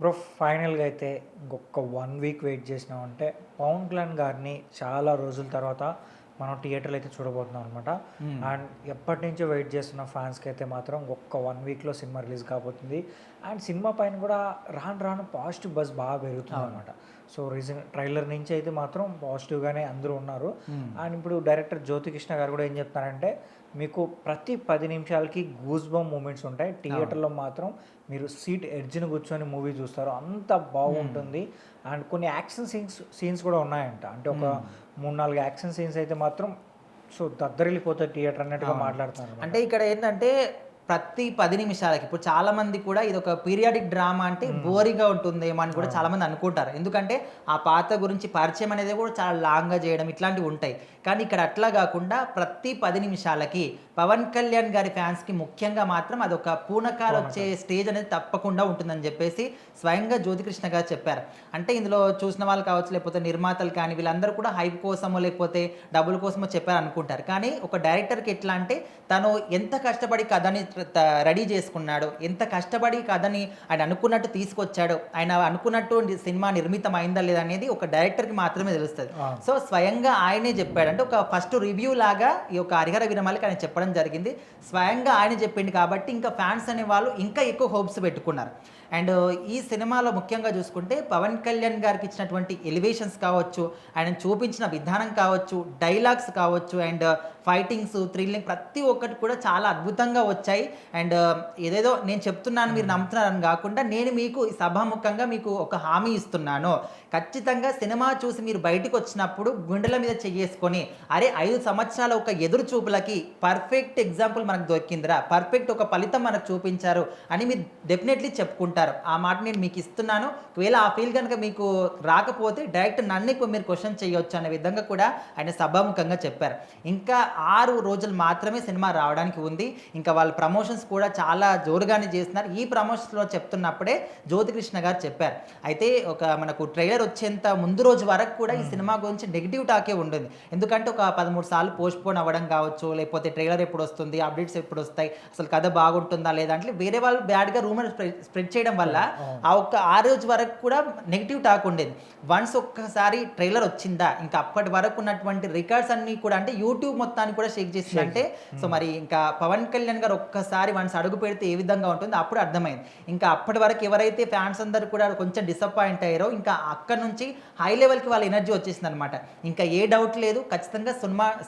Bro ఫైనల్‌గా అయితే ఇంకొక 1 వీక్ వెయిట్ చేసినామంటే 'పవన్ కళ్యాణ్' గారిని చాలా రోజుల తర్వాత మనం థియేటర్‌లో అయితే చూడబోతున్నాం అనమాట. హ్మ్. అండ్ ఎప్పటినుంచో వెయిట్ చేస్తున్న ఫ్యాన్స్‌కి అయితే మాత్రం ఒక్క 1 వీక్‌లో సినిమా రిలీజ్ కాబోతుంది. అండ్ సినిమా పైన కూడా రాను రాను పాజిటివ్ బజ్ బాగా అవును. పెరుగుతుందనమాట. సో రీసెంట్ ట్రైలర్ నుంచి అయితే మాత్రం పాజిటివ్‌గానే అందరూ ఉన్నారు. హ్మ్. అండ్ ఇప్పుడు డైరెక్టర్ జ్యోతికృష్ణ గారు కూడా ఏం చెప్తున్నారంటే, మీకు ప్రతి 10 నిమిషాలకి గూస్ బంప్ మూమెంట్స్ ఉంటాయి. అవును. థియేటర్‌లో మాత్రం మీరు సీట్ ఎడ్జ్‌ని కూర్చొని మూవీ చూస్తారు. అంత హ్మ్. బాగుంటుంది. అండ్ కొన్ని యాక్షన్ సీన్స్ కూడా ఉన్నాయంట. అంటే ఒక హ్మ్. 3, 4 యాక్షన్ సీన్స్ అయితే మాత్రం సో దద్దరిల్లిపోతది థియేటర్ అన్నట్టుగా అవును. మాట్లాడుతున్నారనమాట. అంటే ఇక్కడ ఏంటంటే ప్రతి 10 నిమిషాలకి ఇప్పుడు చాలామంది కూడా ఇదొక పీరియాడిక్ డ్రామా అంటే హ్మ్. బోరింగ్‌గా ఉంటుందేమో అని కూడా అవును. చాలామంది అనుకుంటారు. ఎందుకంటే ఆ పాత్ర గురించి పరిచయం అనేది కూడా చాలా లాంగ్‌గా చేయడం ఇట్లాంటివి ఉంటాయి. కానీ ఇక్కడ అట్లా గాకుండా ప్రతి 10 నిమిషాలకి పవన్ కళ్యాణ్ గారి ఫ్యాన్స్‌కి ముఖ్యంగా మాత్రం అదొక పూనకాలొచ్చే అవునక్క. స్టేజ్ అనేది తప్పకుండా ఉంటుందని జెప్పేసి స్వయంగా జ్యోతికృష్ణ గారు చెప్పారు. అంటే ఇందులో చూసిన వాళ్ళు కావచ్చు, లేకపోతే నిర్మాతలు కానీ వీళ్ళందరూ కూడా హైప్ కోసమో, లేకపోతే డబ్బుల కోసమో చెప్పారనుకుంటారు. కానీ ఒక డైరెక్టర్‌కి ఎట్లా అంటే తను ఎంత కష్టపడి కథని రెడీ చేసుకున్నాడు, ఎంత కష్టపడి కథని ఆయన అనుకున్నట్టు తీసుకొచ్చాడు, ఆయన అనుకున్నట్టు సినిమా నిర్మితమైందా లేదా అనేది ఒక డైరెక్టర్‌కి మాత్రమే తెలుస్తది. అవును. సో, స్వయంగా ఆయనే చెప్పాడు. అంటే ఒక ఫస్ట్ రివ్యూ లాగా ఈ యొక్క 'హరిహర వీరమల్లికి' ఆయన చెప్పడం జరిగింది. స్వయంగా ఆయనే చెప్పిండు కాబట్టి ఇంకా ఫ్యాన్స్ అనేవాళ్ళు ఇంకా ఎక్కువ హోప్స్ పెట్టుకున్నారు. అండ్ ఈ సినిమాలో ముఖ్యంగా చూసుకుంటే పవన్ కళ్యాణ్ గారికి ఇచ్చినటువంటి ఎలివేషన్స్ కావచ్చు, ఆయన చూపించిన విధానం కావచ్చు, డైలాగ్స్ కావచ్చు అండ్ ఫైటింగ్స్, థ్రిల్లింగ్ ప్రతి ఒక్కటి కూడా చాలా అద్భుతంగా వచ్చాయి. అండ్ ఏదేదో నేను చెప్తున్నాను మీరు హ్మ్. నమ్ముతున్నారని కాకుండా నేను మీకు ఈ సభాముఖంగా మీకు ఒక హామీ ఇస్తున్నాను. ఖచ్చితంగా సినిమా చూసి మీరు బయటికొచ్చినప్పుడు గుండెల మీద చెయ్యేసుకొని, అరే 5 సంవత్సరాల ఒక ఎదురు చూపులకి పర్ఫెక్ట్ ఎగ్జాంపుల్ మనకు దొరికిందిరా, పర్ఫెక్ట్ ఒక ఫలితం మనకు చూపించారు అని మీరు డెఫినెట్‌లీ చెప్పుకుంటారు. ఆ మాట నేను మీకు ఇస్తున్నాను. ఒకవేళ ఆ ఫీల్ గనుక మీకు రాకపోతే డైరెక్ట్ నన్నే మీరు క్వెషన్ చేయొచ్చు అనే విధంగా కూడా ఆయన సభాముఖంగా చెప్పారు. ఇంకా 6 రోజులు మాత్రమే సినిమా రావడానికి ఉంది. ఇంకా వాళ్ళ ప్రమోషన్స్ కూడా చాలా జోరుగానే చేస్తున్నారు. ఈ ప్రమోషన్స్‌లో చెప్తున్నప్పుడే జ్యోతికృష్ణ గారు చెప్పారు. అయితే ఒక మనకు ట్రైలర్ వచ్చేంత ముందు రోజు వరకు కూడా ఈ హ్మ్. సినిమా గురించి నెగెటివ్ టాకే ఉంటుంది. ఎందుకంటే ఒక 13 సార్లు పోస్ట్‌పోన్ అవ్వడం కావచ్చు, లేకపోతే ట్రైలర్ ఎప్పుడొస్తుంది, అప్డేట్స్ ఎప్పుడొస్తాయి, అసలు కథ బాగుంటుందా లేదా అంటే వేరే వాళ్ళు బ్యాడ్‌గా రూమర్ స్ప్రెడ్ చేయడం వల్ల అవును. ఆ ఒక్క ఆ రోజు వరకు కూడా నెగెటివ్ టాక్ ఉండేది. వన్స్ ఒక్కసారి ట్రైలర్ వచ్చిందా ఇంకా అప్పటి వరకు ఉన్నటువంటి రికార్డ్స్ అన్నీ కూడా అంటే యూట్యూబ్ మొత్తాన్ని కూడా షేక్ షేక్ చేసిందంటే సో హ్మ్. మరి ఇంకా పవన్ కళ్యాణ్ గారు ఒక్కసారి వన్స్ అడుగు పెడితే ఏ విధంగా ఉంటుందో అప్పుడు అర్థమైంది. ఇంకా అప్పటి వరకు ఎవరైతే ఫ్యాన్స్ అందరూ కూడా కొంచెం డిసప్పాయింట్ అయ్యారో ఇంకా అక్కడి నుంచి హై లెవెల్‌కి వాళ్ళ ఎనర్జీ వచ్చేసిందనమాట. ఇంకా ఏ డౌట్ లేదు. ఖచ్చితంగా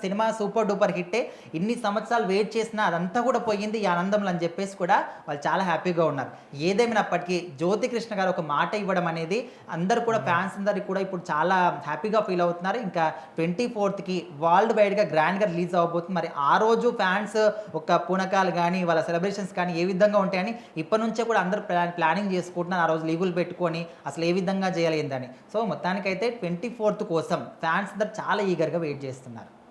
సినిమా సూపర్ డూపర్ హిట్టే. ఇన్ని సంవత్సరాలు వెయిట్ చేసినా అదంతా కూడా పోయింది ఈ ఆనందంలో అని చెప్పేసి కూడా వాళ్ళు చాలా హ్యాపీగా ఉన్నారు. ఏదేమైనప్పటికీ జ్యోతికృష్ణ గారు ఒక మాట ఇవ్వడం అనేది అందరూ కూడా హ్మ్. ఫ్యాన్స్ అందరికి కూడా ఇప్పుడు చాలా హ్యాపీగా ఫీల్ అవుతున్నారు. ఇంకా 24కి వరల్డ్ వైడ్‌గా గ్రాండ్‌గా రిలీజ్ అవ్వబోతుంది. మరి ఆ రోజు ఫ్యాన్స్ ఒక పూనకాలు గాని, వాళ్ళ సెలబ్రేషన్స్ కానీ ఏ విధంగా ఉంటాయని ఇప్పటి నుంచే కూడా అందరూ ప్లానింగ్ చేసుకుంటున్నారు. ఆ రోజు లీవులు పెట్టుకొని అసలు ఏ విధంగా చేయాలి ఏందని. సో, మొత్తానికైతే 24థ్ కోసం ఫ్యాన్స్ అందరూ చాలా ఈగర్‌గా వెయిట్ చేస్తున్నారు.